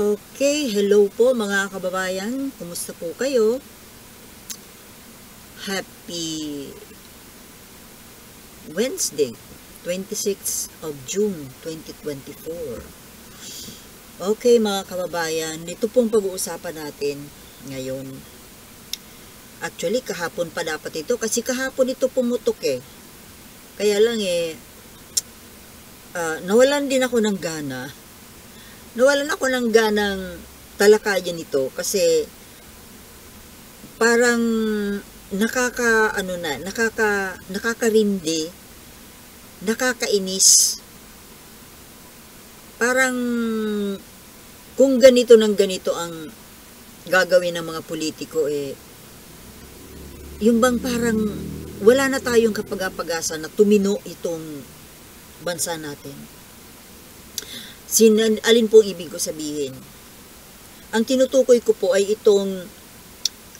Okay, hello po mga kababayan. Kumusta po kayo? Happy Wednesday, 26th of June, 2024. Okay mga kababayan, ito pong pag-uusapan natin ngayon. Actually, kahapon pa dapat ito kasi kahapon ito pumutok eh. Kaya lang nawalan din ako ng gana. Nawalan ako ng ganang talakayan ito kasi parang nakakarindi, nakakainis. Parang kung ganito ng ganito ang gagawin ng mga politiko yung bang parang wala na tayong kapag-apag-asa na tumino itong bansa natin. Alin pong ibig ko sabihin? Ang tinutukoy ko po ay itong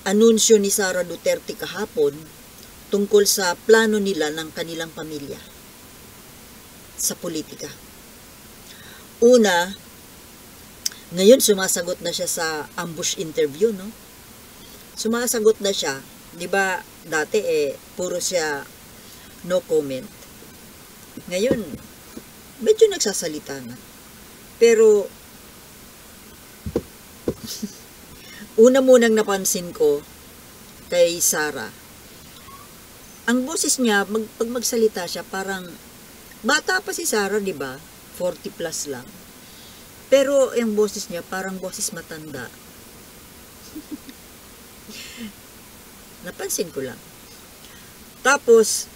anunsyo ni Sara Duterte kahapon tungkol sa plano nila ng kanilang pamilya sa politika. Una, ngayon sumasagot na siya sa ambush interview, no? Sumasagot na siya. 'Di ba dati puro siya no comment. Ngayon, medyo nagsasalita na. Pero, una munang napansin ko kay Sara, ang boses niya, pag magsalita siya, parang, bata pa si Sara, di ba? 40 plus lang. Pero, yung boses niya, parang boses matanda. Napansin ko lang. Tapos,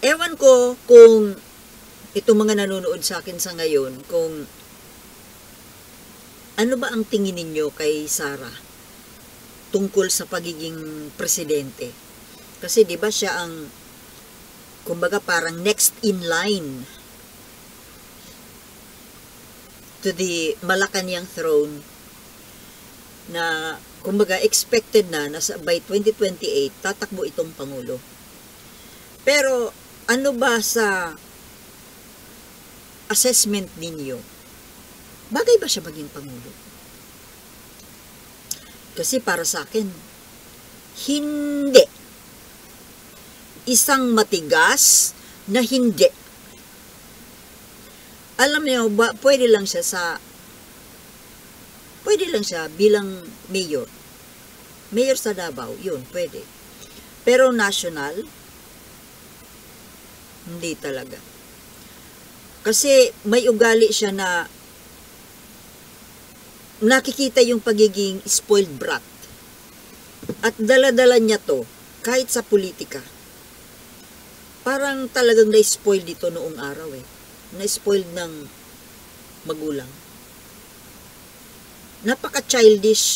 ewan ko kung itong mga nanonood sa akin sa ngayon, kung ano ba ang tingin ninyo kay Sara tungkol sa pagiging presidente? Kasi 'di ba siya ang kumbaga parang next in line to the Malacanang throne na kumbaga expected na by 2028 tatakbo itong pangulo. Pero ano ba sa assessment ninyo? Bagay ba siya maging pangulo? Kasi para sa akin, hindi. Isang matigas na hindi. Alam niyo ba, pwede lang siya bilang mayor. Mayor sa Davao, yun, pwede. Pero national, hindi talaga. Kasi may ugali siya na nakikita yung pagiging spoiled brat. At dala-dala niya to kahit sa politika. Parang talagang na-spoil dito noong araw Na-spoiled ng magulang. Napaka-childish.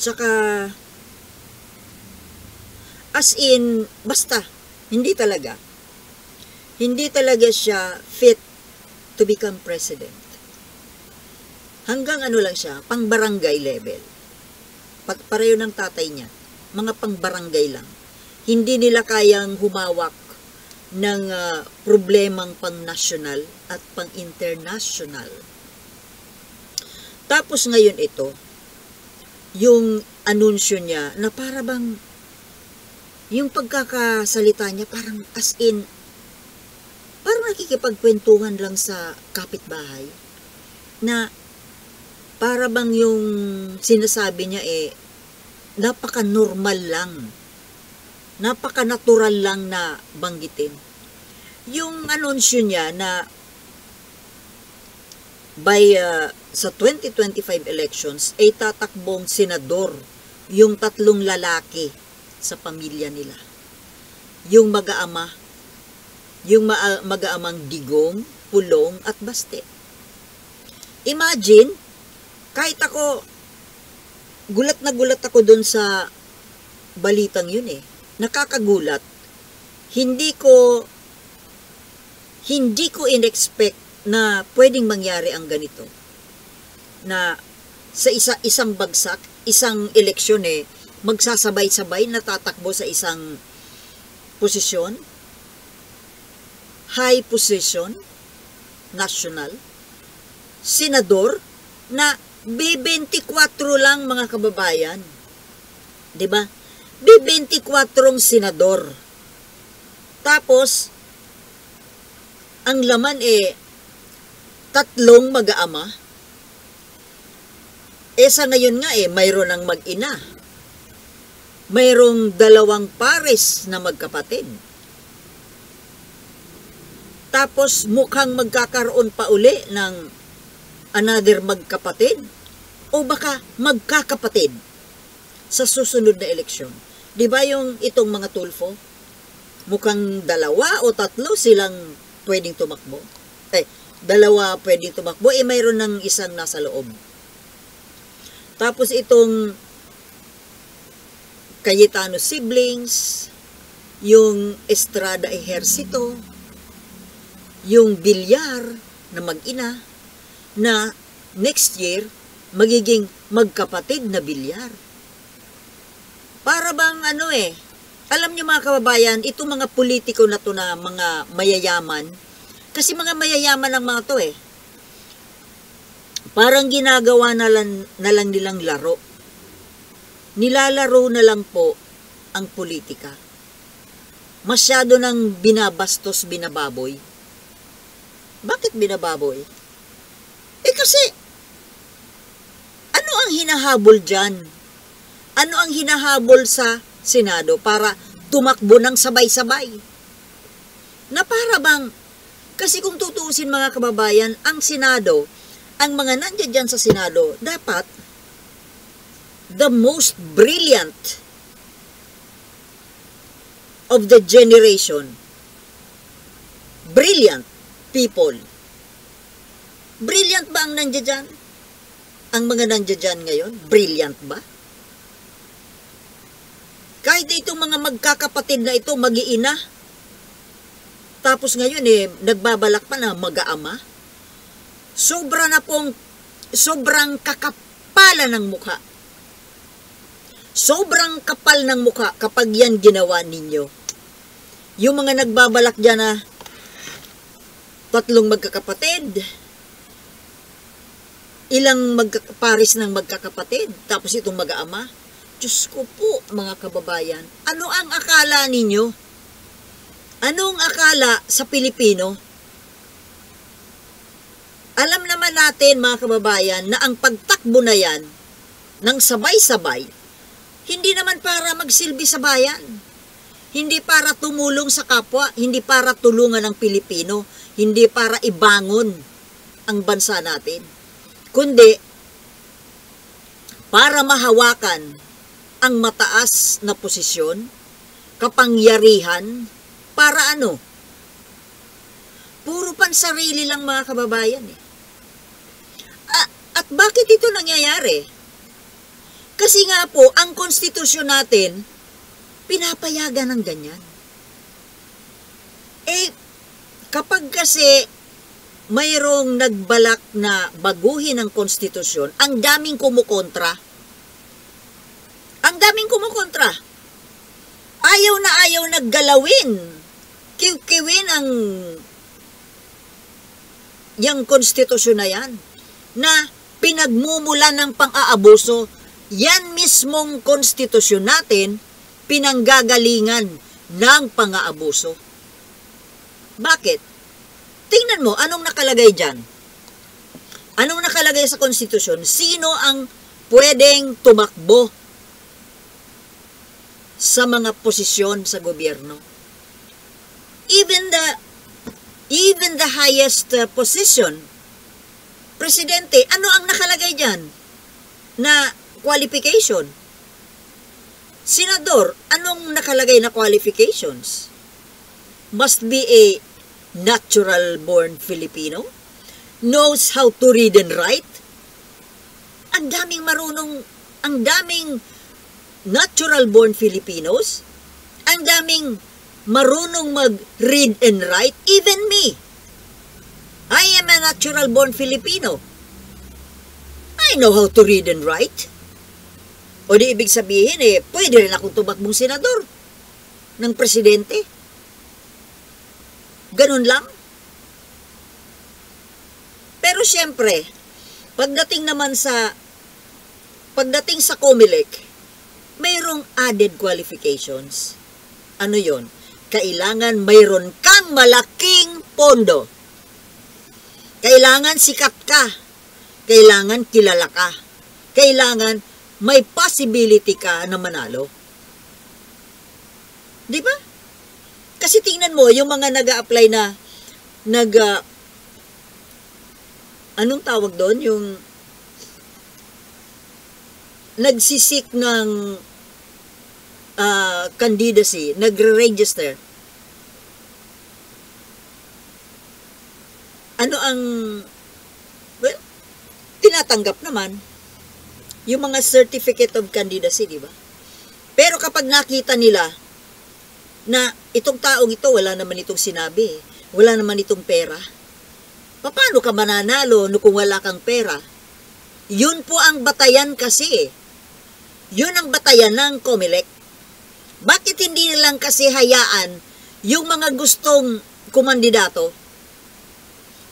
Tsaka as in, basta, hindi talaga siya fit to become president. Hanggang ano lang siya, pang barangay level. Pareho ng tatay niya, mga pang barangay lang. Hindi nila kayang humawak ng problemang pang national at pang international. Tapos ngayon ito, yung anunsyo niya na para bang yung pagkakasalita niya parang as in parang nakikipagkwentuhan lang sa kapitbahay na para bang yung sinasabi niya napaka-normal lang, napaka-natural lang na banggitin. Yung anunsyo niya na by sa 2025 elections ay tatakbong senador yung 3 lalaki sa pamilya nila. Yung mag-aama, yung mag-aamang Digong, Pulong at Baste. Imagine, kahit ako, gulat na gulat ako dun sa balitang yun Nakakagulat. Hindi ko in-expect na pwedeng mangyari ang ganito. Na sa isang bagsak, isang eleksyon magsasabay-sabay na tatakbo sa isang posisyon, high position, national, senador na B24 lang, mga kababayan. 'Di ba? B24 senador. Tapos ang laman tatlong mag-aama. Sa ngayon nga mayroon ng mag-ina. Mayroong dalawang pares na magkapatid. Tapos mukhang magkakaroon pa uli ng another magkapatid o baka magkakapatid sa susunod na eleksyon. 'Di ba yung itong mga Tulfo? Mukhang dalawa o tatlo silang pwedeng tumakbo. Dalawa pwedeng tumakbo, mayroon ng isang nasa loob. Tapos itong Cayetano siblings, yung Estrada Ejercito, yung Villar na mag-ina, na next year, magiging magkapatid na Villar. Para bang alam niyo mga kababayan, itong mga politiko na to na mga mayayaman, kasi mga mayayaman ang mga to parang ginagawa na lang nilang laro. Nilalaro na lang po ang politika. Masyado nang binabastos, binababoy. Bakit binababoy? Kasi, ano ang hinahabol dyan? Ano ang hinahabol sa Senado para tumakbo ng sabay-sabay? Na para bang, kasi kung tutuusin mga kababayan, ang Senado, ang mga nandiyan dyan sa Senado, dapat the most brilliant of the generation. Brilliant people. Brilliant ba ang nandiyan dyan? Ang mga nandiyan dyan ngayon, brilliant ba? Kahit itong mga magkakapatid na ito, mag-iina, tapos ngayon nagbabalak pa na mag-aama, sobrang kakapalan ng mukha. Sobrang kapal ng mukha kapag yan ginawa ninyo. Yung mga nagbabalak dyan na tatlong magkakapatid, ilang pares ng magkakapatid, tapos itong mag-aama. Diyos ko po, mga kababayan, ano ang akala ninyo? Anong akala sa Pilipino? Alam naman natin, mga kababayan, na ang pagtakbo na yan ng sabay-sabay, hindi naman para magsilbi sa bayan. Hindi para tumulong sa kapwa, hindi para tulungan ng Pilipino, hindi para ibangon ang bansa natin. Kundi, para mahawakan ang mataas na posisyon, kapangyarihan, para ano? Puro pansarili lang mga kababayan At bakit ito nangyayari? Kasi nga po, ang konstitusyon natin, pinapayagan ng ganyan. Kapag kasi mayroong nagbalak na baguhin ang konstitusyon, ang daming kumukontra. Ang daming kumukontra. Ayaw na ayaw naggalawin. Kiwin ang yung konstitusyon na yan, na pinagmumula ng pang-aabuso. Yan mismong konstitusyon natin, pinanggagalingan ng pang-aabuso. Bakit? Tingnan mo, anong nakalagay dyan? Anong nakalagay sa konstitusyon? Sino ang pwedeng tumakbo sa mga posisyon sa gobyerno? Even the highest position, presidente, ano ang nakalagay dyan na qualification? Senador, anong nakalagay na qualifications? Must be a natural-born Filipino, knows how to read and write. Ang daming natural-born Filipinos, ang daming marunong mag-read and write, even me. I am a natural-born Filipino. I know how to read and write. O di ibig sabihin, pwede rin akong tumakbong senador ng presidente. Ganun lang. Pero siyempre, Pagdating sa COMELEC, mayroong added qualifications. Ano yon? Kailangan mayroon kang malaking pondo. Kailangan sikat ka. Kailangan kilala ka. Kailangan may possibility ka na manalo. Di ba? Kasi tingnan mo, yung mga nag-a-apply na anong tawag doon? Yung nagsisik ng candidacy, nagre-register. Ano ang, well, tinatanggap naman yung mga certificate of candidacy, di ba? Pero kapag nakita nila na itong taong ito, wala naman itong sinabi, wala naman itong pera, paano ka mananalo kung wala kang pera? Yun po ang batayan kasi. Yun ang batayan ng COMELEC. Bakit hindi lang kasi hayaan yung mga gustong kumandidato?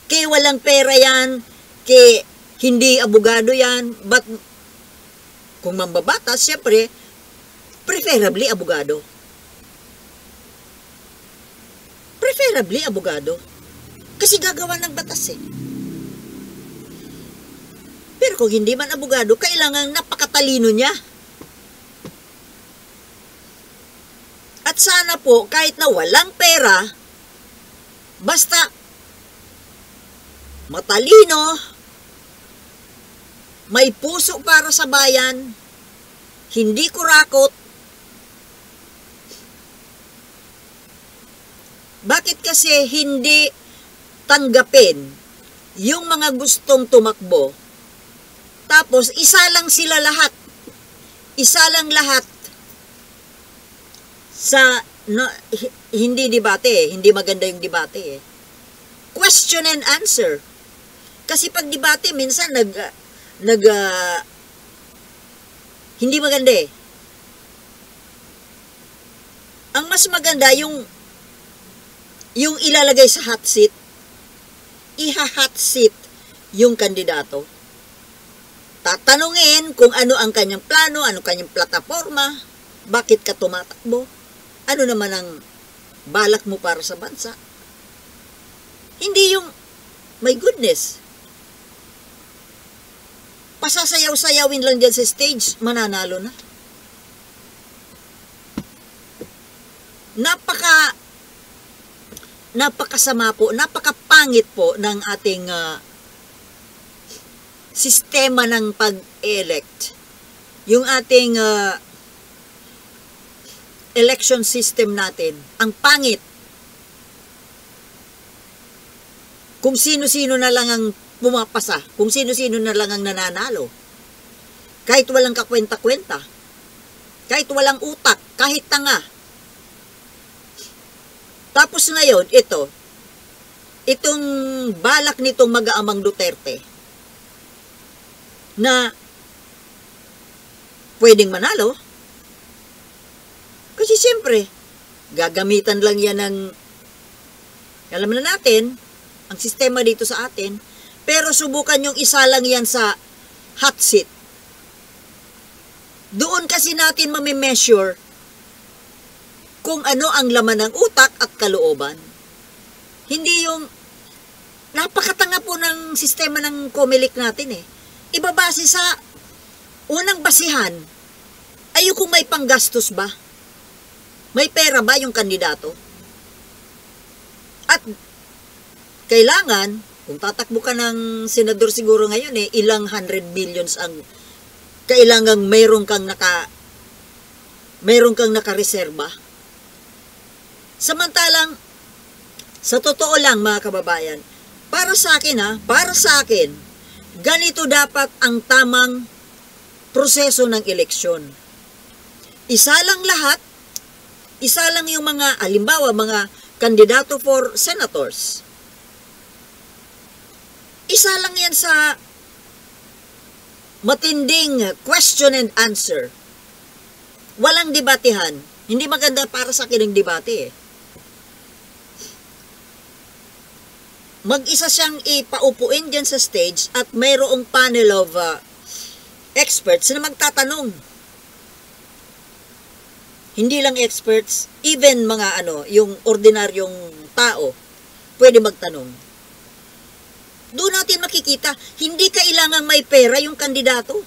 Kaya walang pera yan, kaya hindi abogado yan, but kung mambabatas, syempre, preferably abogado. Preferably abogado. Kasi gagawa ng batas eh. Pero kung hindi man abogado, kailangan napakatalino niya. At sana po, kahit na walang pera, basta matalino, may puso para sa bayan, hindi kurakot. Bakit kasi hindi tanggapin yung mga gustong tumakbo? Tapos, isa lang sila lahat. Isa lang lahat sa, no, hindi debate eh. Hindi maganda yung debate eh. Question and answer. Kasi pag debate, minsan hindi maganda eh. Ang mas maganda yung ilalagay sa hot seat, iha-hot seat yung kandidato. Tatanungin kung ano ang kanyang plano, ano kanyang plataforma, bakit ka tumatakbo, ano naman ang balak mo para sa bansa. Hindi yung, my goodness, pasasayaw-sayawin lang dyan sa stage, mananalo na. Napakasama po, napakapangit po ng ating sistema ng pag-elect. Yung ating election system natin, ang pangit. Kung sino-sino na lang ang pumapasa, kung sino-sino na lang ang nananalo. Kahit walang kakwenta-kwenta, kahit walang utak, kahit tanga. Tapos ngayon, itong balak nitong mag-aamang Duterte na pwedeng manalo, kasi siyempre, gagamitan lang yan ng, alam na natin, ang sistema dito sa atin, pero subukan yung isa lang yan sa hot seat. Doon kasi natin mamimeasure kung ano ang laman ng utak at kalooban. Hindi yung napakatanga po ng sistema ng COMELEC natin eh. Ibabase sa unang basihan ay kung may panggastos ba? May pera ba yung kandidato? At kailangan, kung tatakbo ka ng senador siguro ngayon eh, ilang 100 billions ang kailangang mayroon kang nakareserba. Samantalang, sa totoo lang mga kababayan, para sa akin, ganito dapat ang tamang proseso ng eleksyon. Isa lang lahat, isa lang yung mga, halimbawa, mga kandidato for senators. Isa lang yan sa matinding question and answer. Walang debatehan. Hindi maganda para sa akin ang debate eh. mag-isa siyang ipaupuin dyan sa stage at mayroong panel of experts na magtatanong. Hindi lang experts, even mga yung ordinaryong tao, pwede magtanong. Doon natin makikita, hindi kailangang may pera yung kandidato.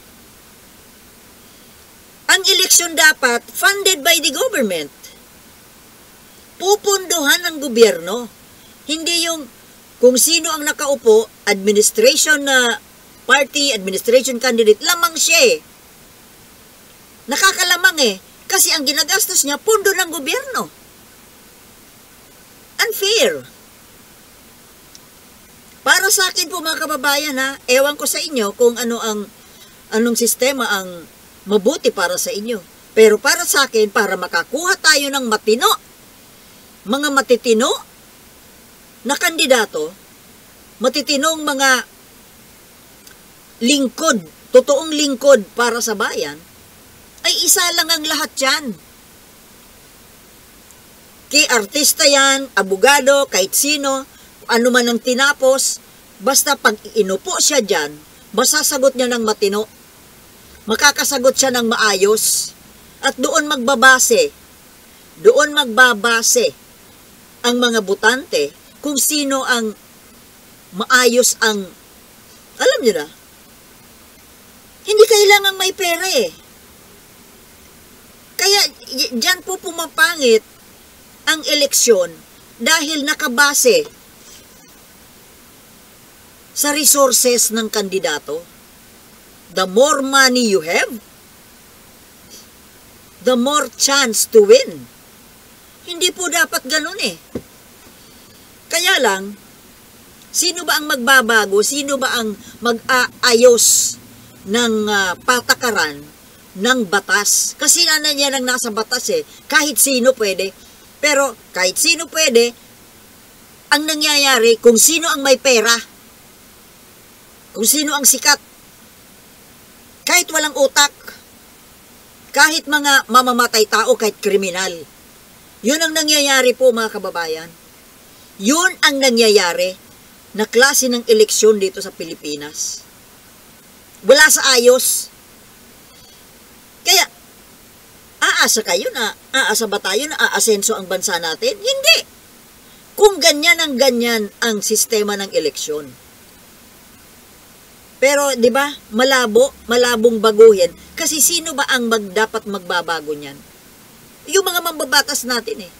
Ang eleksyon dapat funded by the government. Pupunduhan ng gobyerno. Hindi yung kung sino ang nakaupo, administration na party, administration candidate, lamang siya eh. Nakakalamang eh. Kasi ang ginagastos niya, pundo ng gobyerno. Unfair. Para sa akin po mga kababayan ha, ewan ko sa inyo kung anong sistema ang mabuti para sa inyo. Pero para sa akin, para makakuha tayo ng matino, mga matitino na kandidato, matitinong mga lingkod, totoong lingkod para sa bayan, ay isa lang ang lahat yan. Kay artista yan, abogado, kahit sino, ano man ang tinapos, basta pag inupo siya dyan, masasagot niya ng matino, makakasagot siya ng maayos, at doon magbabase ang mga botante kung sino ang maayos ang, alam niyo na, hindi kailangan may pera eh. Kaya dyan po pumapangit ang eleksyon dahil nakabase sa resources ng kandidato. The more money you have, the more chance to win. Hindi po dapat ganun eh. Kaya lang, sino ba ang magbabago? Sino ba ang mag-aayos ng patakaran ng batas? Kasi niya nang nasa batas eh. Kahit sino pwede. Pero kahit sino pwede, ang nangyayari kung sino ang may pera, kung sino ang sikat, kahit walang utak, kahit mga mamamatay tao, kahit kriminal. Yun ang nangyayari po mga kababayan. Yun ang nangyayari na klase ng eleksyon dito sa Pilipinas. Wala sa ayos. Kaya, aasa ba tayo na aasenso ang bansa natin? Hindi. Kung ganyan ang sistema ng eleksyon. Pero, di ba, malabong baguhin. Kasi sino ba ang dapat magbabago niyan? Yung mga mambabatas natin eh.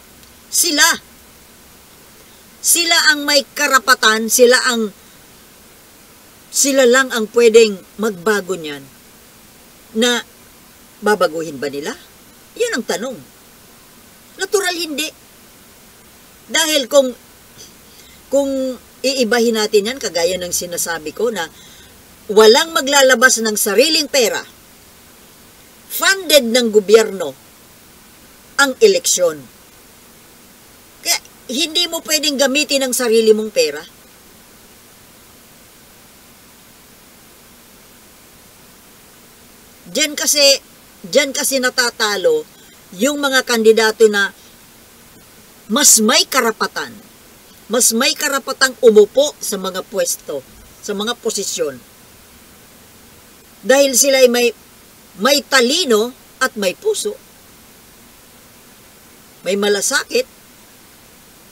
Sila ang may karapatan, sila lang ang pwedeng magbago niyan. Na, babaguhin ba nila? Yun ang tanong. Natural hindi. Dahil kung iibahin natin yan, kagaya ng sinasabi ko na walang maglalabas ng sariling pera, funded ng gobyerno ang eleksyon. Kaya hindi mo pwedeng gamitin ang sarili mong pera. Diyan kasi natatalo yung mga kandidato na mas may karapatang umupo sa mga pwesto, sa mga posisyon. Dahil sila ay may talino at may puso. May malasakit.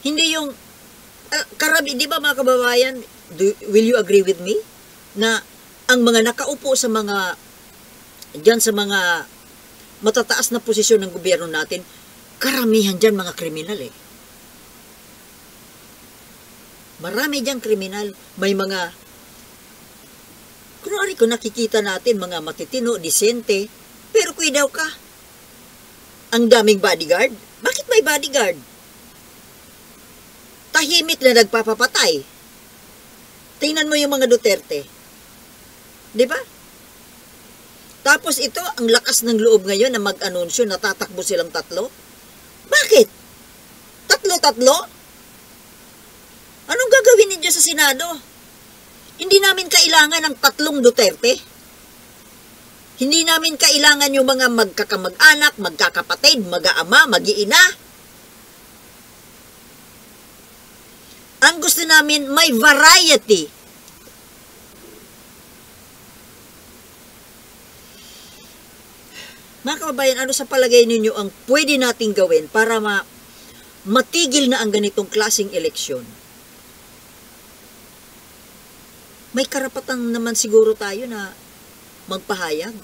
Hindi yung di ba mga kababayan, will you agree with me na ang mga nakaupo sa mga matataas na posisyon ng gobyerno natin, karamihan dyan mga kriminal eh. Marami dyan kriminal. May mga, kunwari kung nakikita natin, mga matitino, disente, pero kuidaw ka. Ang daming bodyguard. Bakit may bodyguard? Tahimik na nagpapapatay. Tingnan mo yung mga Duterte. Di ba? Tapos ito, ang lakas ng loob ngayon na mag-anunsyo na tatakbo silang 3. Bakit? 3? Anong gagawin ninyo sa Senado? Hindi namin kailangan ng 3 Duterte. Hindi namin kailangan yung mga magkakamag-anak, magkakapatid, mag-aama, mag-iina. Ang gusto namin, may variety. Mga kababayan, ano sa palagay ninyo ang pwede nating gawin para matigil na ang ganitong klaseng eleksyon? May karapatan naman siguro tayo na magpahayag.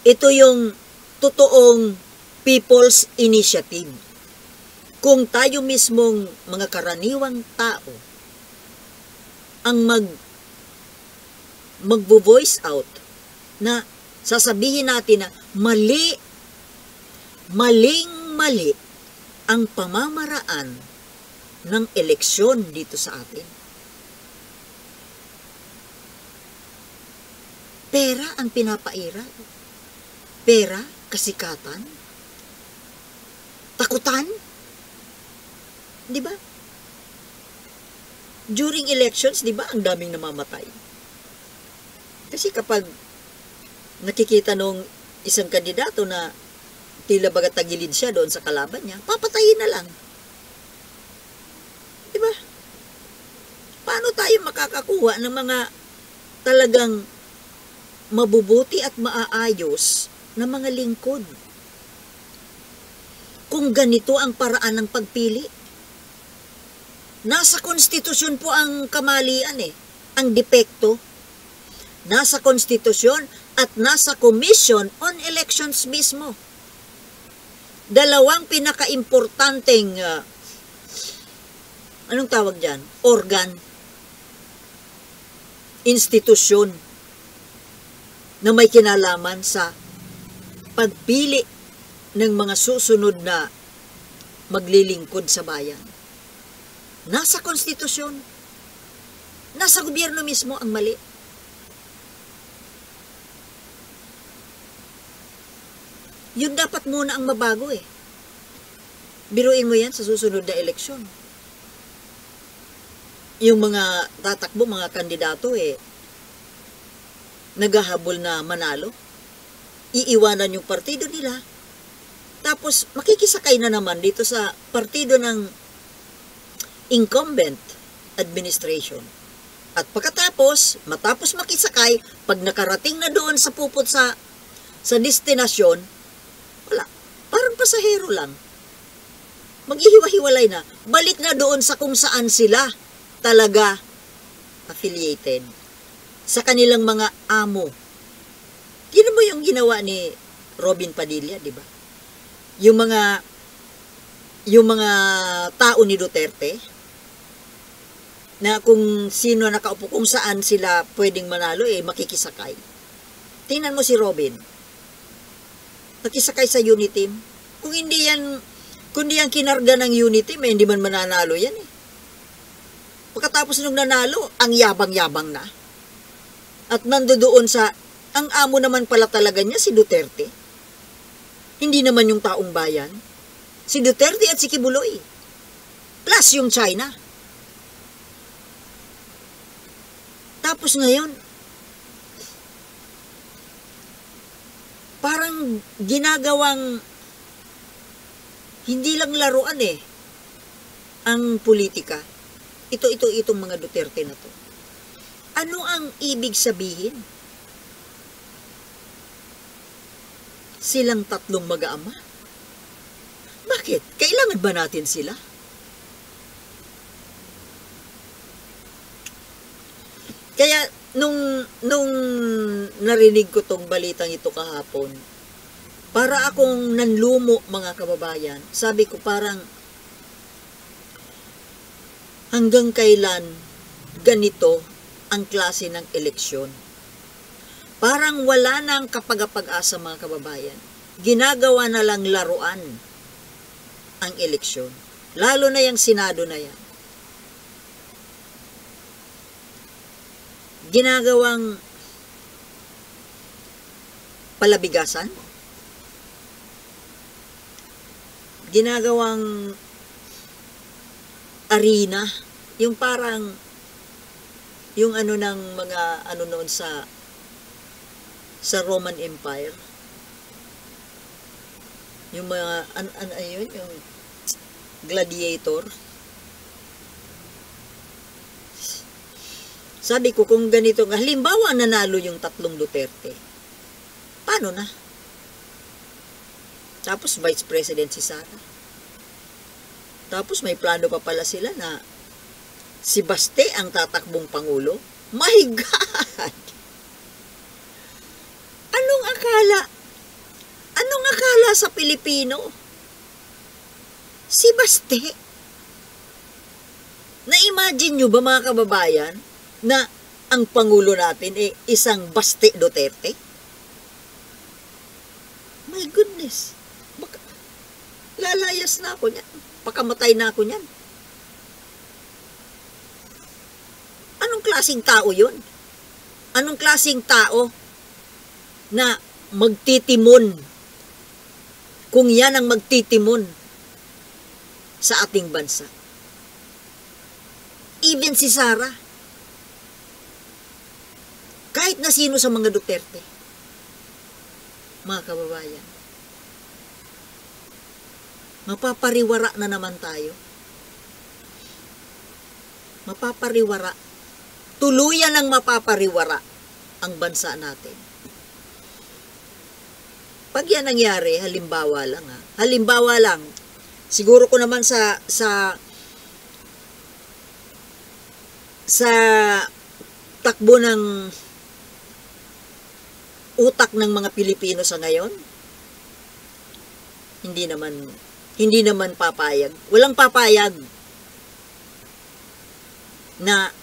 Ito yung totoong people's initiative. Kung tayo mismong mga karaniwang tao ang magvo-voice out na sasabihin natin na maling-mali ang pamamaraan ng eleksyon dito sa atin. Pera ang pinapairal. Pera, kasikatan, takutan. Di ba? During elections, di ba, ang daming namamatay. Kasi kapag nakikita nung isang kandidato na tila baga tagilid siya doon sa kalaban niya, papatayin na lang. Di ba? Paano tayo makakakuha ng mga talagang mabubuti at maaayos na mga lingkod? Kung ganito ang paraan ng pagpili. Nasa konstitusyon po ang kamalian ang depekto. Nasa konstitusyon at nasa Commission on Elections mismo. Dalawang pinaka-importanteng anong tawag dyan? Organ. Institusyon na may kinalaman sa pagpili ng mga susunod na maglilingkod sa bayan. Nasa konstitusyon, nasa gobyerno mismo ang mali. Yun dapat muna ang mabago Biruin mo yan sa susunod na eleksyon. Yung mga tatakbo, mga kandidato naghahabol na manalo. Iiwanan yung partido nila. Tapos makikisakay na naman dito sa partido ng incumbent administration. At matapos makisakay, pag nakarating na doon sa pupot sa destinasyon, wala. Parang pasahero lang. Maghihiwa-hiwalay na. Balik na doon sa kung saan sila talaga affiliated. Sa kanilang mga amo. Yun mo yung ginawa ni Robin Padilla, di ba? Yung mga tao ni Duterte, na kung sino nakaupo, kung saan sila pwedeng manalo, makikisakay. Tingnan mo si Robin. Nakisakay sa Uniteam. Kung hindi yan kinarga ng Uniteam, hindi man mananalo yan Pagkatapos nung nanalo, ang yabang-yabang na. At nandoon ang amo naman pala talaga niya, si Duterte. Hindi naman yung taong bayan. Si Duterte at si Kibuloy. Plus yung China. Tapos ngayon, parang ginagawang hindi lang laruan ang politika. Itong mga Duterte na to. Ano ang ibig sabihin? Silang tatlong mag-aama? Bakit? Kailangan ba natin sila? Kaya, nung narinig ko tong balitang ito kahapon, para akong nanlumo, mga kababayan, sabi ko parang, hanggang kailan ganito ang klase ng eleksyon? Parang wala na ang kapag-asa, mga kababayan. Ginagawa na lang laruan ang eleksyon. Lalo na yung Senado na yan. Ginagawang palabigasan. Ginagawang arena. Yung parang yung ng mga noon sa Roman Empire. Yung mga ayun, yung gladiator. Sabi ko, kung ganito, halimbawa nanalo yung tatlong Duterte, paano na? Tapos Vice President si Sara. Tapos may plano pa pala sila na si Baste ang tatakbong Pangulo. My God! Anong akala? Anong akala sa Pilipino? Si Baste? Na-imagine nyo ba mga kababayan na ang Pangulo natin ay isang Baste Duterte? My goodness! Lalayas na ako niyan. Pakamatay na ako niyan. Anong klaseng tao yun? Anong klaseng tao na magtitimon? Kung yan ang magtitimon sa ating bansa. Even si Sara. Kahit na sino sa mga Duterte. Mga kababayan. Mapapariwara na naman tayo. Mapapariwara. Tuluyan ang mapapariwara ang bansa natin. Pag yan nangyari, halimbawa lang halimbawa lang, siguro ko naman sa takbo ng utak ng mga Pilipino sa ngayon, hindi naman papayag. Walang papayag na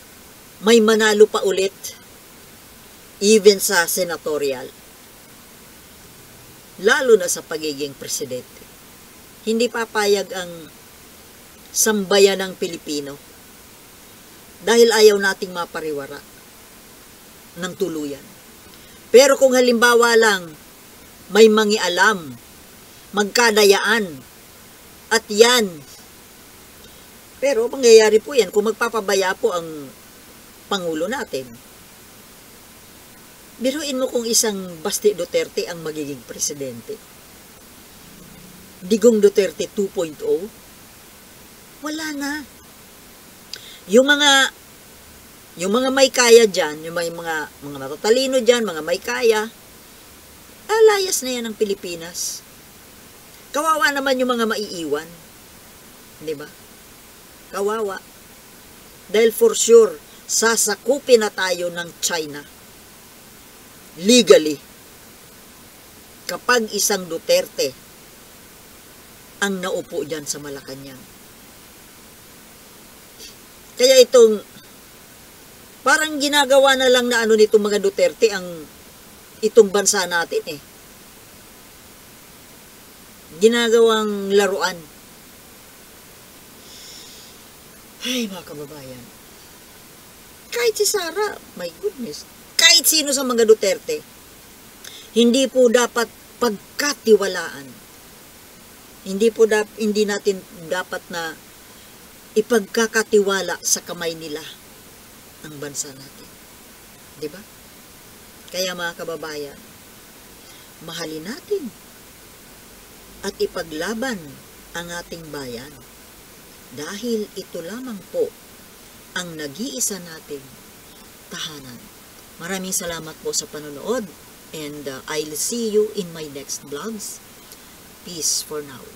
may manalo pa ulit even sa senatorial. Lalo na sa pagiging presidente. Hindi papayag ang sambayan ng Pilipino dahil ayaw nating mapariwara ng tuluyan. Pero kung halimbawa lang may mangialam, magkadayaan, at yan, pero mangyayari po yan kung magpapabaya po ang Pangulo natin. Biruin mo kung isang Baste Duterte ang magiging presidente. Digong Duterte 2.0, wala na. Yung mga may kaya dyan, yung mga matatalino dyan, mga may kaya, alayas na yan ang Pilipinas. Kawawa naman yung mga maiiwan. Diba? Kawawa. Dahil for sure, sasakupin na tayo ng China. Legally. Kapag isang Duterte ang naupo dyan sa Malacanang. Kaya parang ginagawa na lang na nitong mga Duterte itong bansa natin eh. Ginagawang laruan. Ay, mga kababayan. Kahit si Sara, my goodness. Kahit sino sa mga Duterte, hindi po dapat pagkatiwalaan. Hindi natin dapat na ipagkakatiwala sa kamay nila ang bansa natin. 'Di ba? Kaya mga kababayan, mahalin natin at ipaglaban ang ating bayan dahil ito lamang po ang nag-iisa nating tahanan. Maraming salamat po sa panonood and I'll see you in my next vlogs. Peace for now.